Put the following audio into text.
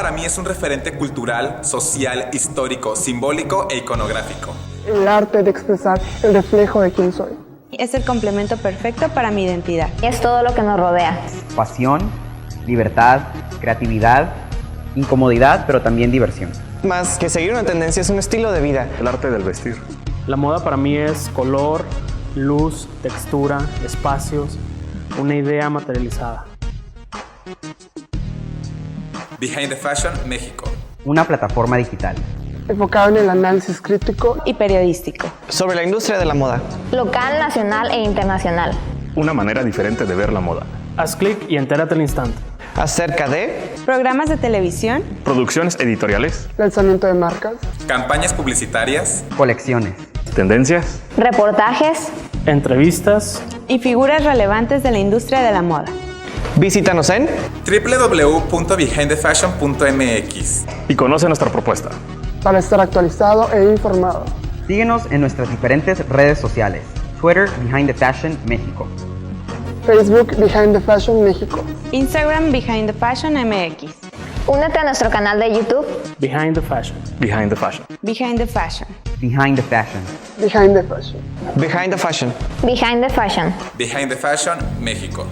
para mí es un referente cultural, social, histórico, simbólico e iconográfico. El arte de expresar el reflejo de quién soy. Es el complemento perfecto para mi identidad. Es todo lo que nos rodea. Pasión, libertad, creatividad, incomodidad, pero también diversión. Más que seguir una tendencia, es un estilo de vida. El arte del vestir. La moda para mí es color, luz, textura, espacios, una idea materializada. Behind the Fashion México. Una plataforma digital. Enfocado en el análisis crítico Y periodístico. Sobre la industria de la moda. Local, nacional e internacional. Una manera diferente de ver la moda. Haz clic y entérate al instante. Acerca de Programas de televisión. Producciones editoriales. lanzamiento de marcas, Campañas publicitarias. Colecciones. Tendencias. Reportajes. Entrevistas. Y figuras relevantes de la industria de la moda. Visítanos en www.behindthefashion.mx. Y conoce nuestra propuesta. para estar actualizado e informado. Síguenos en nuestras diferentes redes sociales. Twitter, Behind the Fashion México. Facebook Behind the Fashion México. Instagram Behind the Fashion MX. Únete a nuestro canal de YouTube. Behind the Fashion. Behind the Fashion. Behind the Fashion. Behind the Fashion. Behind the Fashion. Behind the Fashion. Behind the Fashion. Behind the Fashion México.